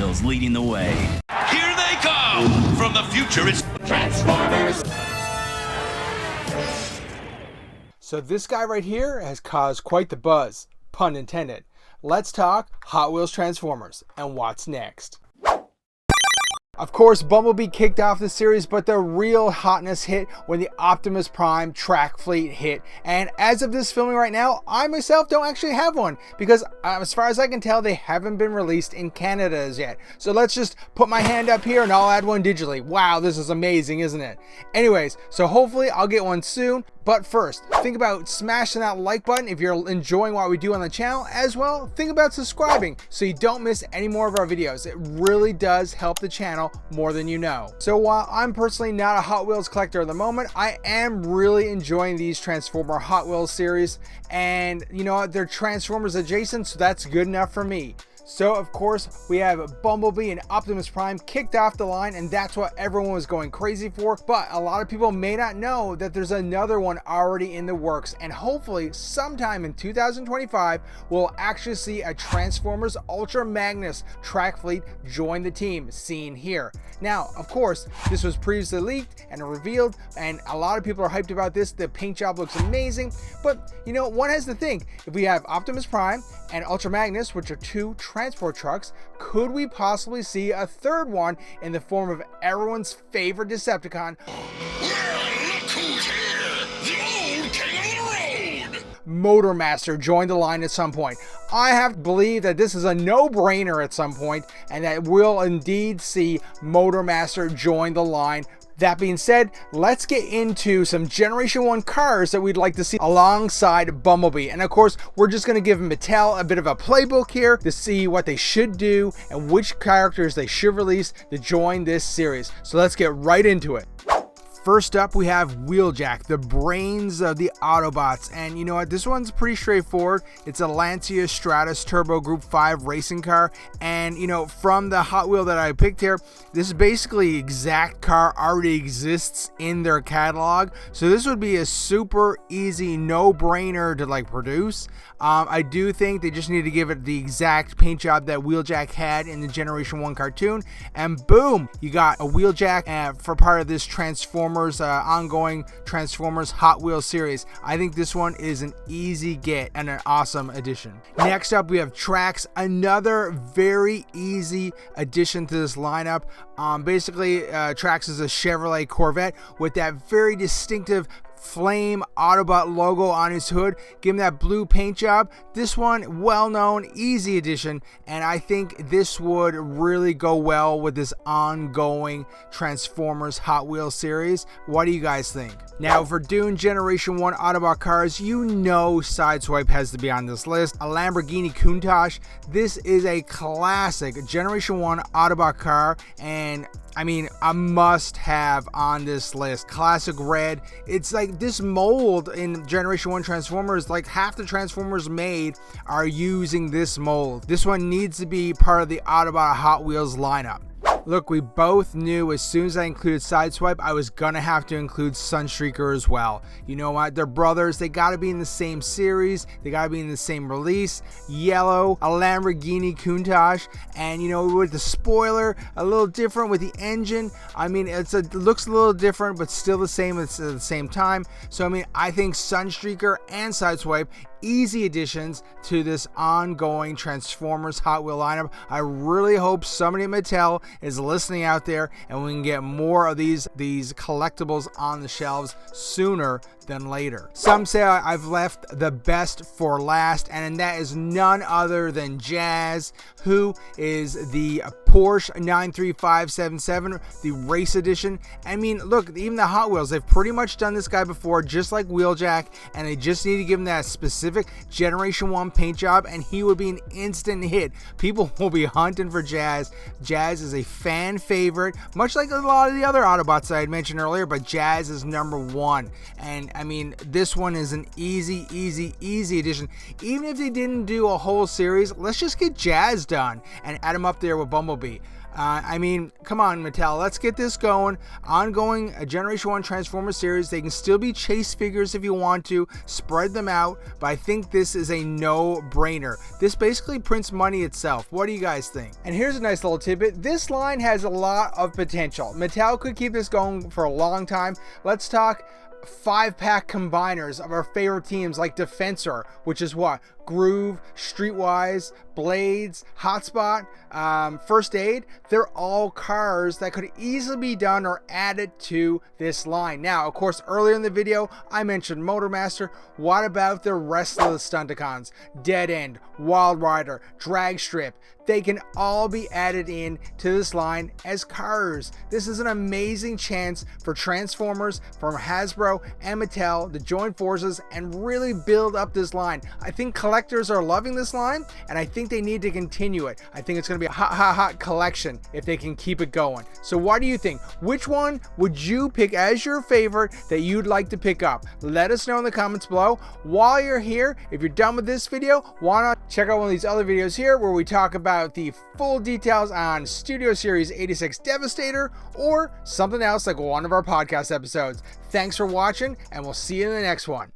Wheels leading the way. Here they come! From the future, it's Transformers! So this guy right here has caused quite the buzz, pun intended. Let's talk Hot Wheels Transformers and what's next. Of course, Bumblebee kicked off the series, but the real hotness hit when the Optimus Prime track fleet hit. And as of this filming right now, I myself don't actually have one because as far as I can tell, they haven't been released in Canada as yet. So let's just put my hand up here and I'll add one digitally. Wow, this is amazing, isn't it? Anyways, so hopefully I'll get one soon. But first, think about smashing that like button if you're enjoying what we do on the channel. As well, think about subscribing so you don't miss any more of our videos. It really does help the channel more than you know. So while I'm personally not a Hot Wheels collector at the moment, I am really enjoying these Transformer Hot Wheels series. And you know what? They're Transformers adjacent, so that's good enough for me. So of course we have Bumblebee and Optimus Prime kicked off the line, and that's what everyone was going crazy for. But a lot of people may not know that there's another one already in the works, and hopefully sometime in 2025 we'll actually see a Transformers Ultra Magnus track fleet join the team seen here. Now of course this was previously leaked and revealed, and a lot of people are hyped about this. The paint job looks amazing, but you know, one has to think, if we have Optimus Prime and Ultra Magnus, which are two transport trucks, could we possibly see a third one in the form of everyone's favorite Decepticon, Look who's here! The old king of the road! Motor Master, join the line at some point? I have to believe that this is a no-brainer at some point, and that we'll indeed see Motor Master join the line. That being said, let's get into some Generation 1 cars that we'd like to see alongside Bumblebee. And of course, we're just going to give Mattel a bit of a playbook here to see what they should do and which characters they should release to join this series. So let's get right into it. First up, we have Wheeljack, the brains of the Autobots. And you know what? This one's pretty straightforward. It's a Lancia Stratus Turbo Group 5 racing car. And you know, from the Hot Wheel that I picked here, this is basically the exact car already exists in their catalog. So this would be a super easy no-brainer to like produce. I do think they just need to give it the exact paint job that Wheeljack had in the Generation 1 cartoon. And boom, you got a Wheeljack for part of this Transformers ongoing Transformers Hot Wheels series. I think this one is an easy get and an awesome addition. Next up, we have Trax, another very easy addition to this lineup. Basically, Trax is a Chevrolet Corvette with that very distinctive flame Autobot logo on his hood. Give him that blue paint job. This one, well known, easy addition, and I think this would really go well with this ongoing Transformers Hot Wheels series. What do you guys think? Now for Dune Generation 1 Autobot cars, you know Sideswipe has to be on this list. A Lamborghini Countach. This is a classic Generation 1 Autobot car, and I mean, a must have on this list. Classic red. It's like this mold in Generation 1 Transformers, like half the Transformers made are using this mold. This one needs to be part of the Autobot Hot Wheels lineup. Look, we both knew as soon as I included Sideswipe, I was gonna have to include Sunstreaker as well. You know what? They're brothers. They gotta be in the same series. They gotta be in the same release. Yellow, a Lamborghini Countach, and you know, with the spoiler, a little different with the engine. I mean, it looks a little different, but still the same at the same time. So I mean, I think Sunstreaker and Sideswipe, easy additions to this ongoing Transformers Hot Wheel lineup. I really hope somebody at Mattel is listening out there and we can get more of these collectibles on the shelves sooner than later. Some say I've left the best for last, and that is none other than Jazz, who is the Porsche 93577, the race edition. I mean, look, even the Hot Wheels, they've pretty much done this guy before, just like Wheeljack, and they just need to give him that specific Generation 1 paint job, and he would be an instant hit. People will be hunting for Jazz. Jazz is a fan favorite, much like a lot of the other Autobots I had mentioned earlier, but Jazz is #1. And I mean, this one is an easy addition. Even if they didn't do a whole series, let's just get Jazz done and add him up there with Bumblebee. be. I mean, come on, Mattel, let's get this going. Ongoing a Generation 1 Transformers series. They can still be chase figures if you want to. Spread them out. But I think this is a no-brainer. This basically prints money itself. What do you guys think? And here's a nice little tidbit. This line has a lot of potential. Mattel could keep this going for a long time. Let's talk 5-pack combiners of our favorite teams like Defensor, which is what? Groove, Streetwise, Blades, Hotspot, First Aid. They're all cars that could easily be done or added to this line. Now, of course, earlier in the video, I mentioned Motormaster. What about the rest of the Stunticons? Dead End, Wild Rider, Drag Strip. They can all be added in to this line as cars. This is an amazing chance for Transformers from Hasbro and Mattel to join forces and really build up this line. I think collectors are loving this line, and I think they need to continue it. I think it's going to be a hot collection if they can keep it going. So what do you think? Which one would you pick as your favorite that you'd like to pick up? Let us know in the comments below. While you're here, if you're done with this video, why not check out one of these other videos here where we talk about the full details on Studio Series 86 Devastator or something else like one of our podcast episodes. Thanks for watching, and we'll see you in the next one.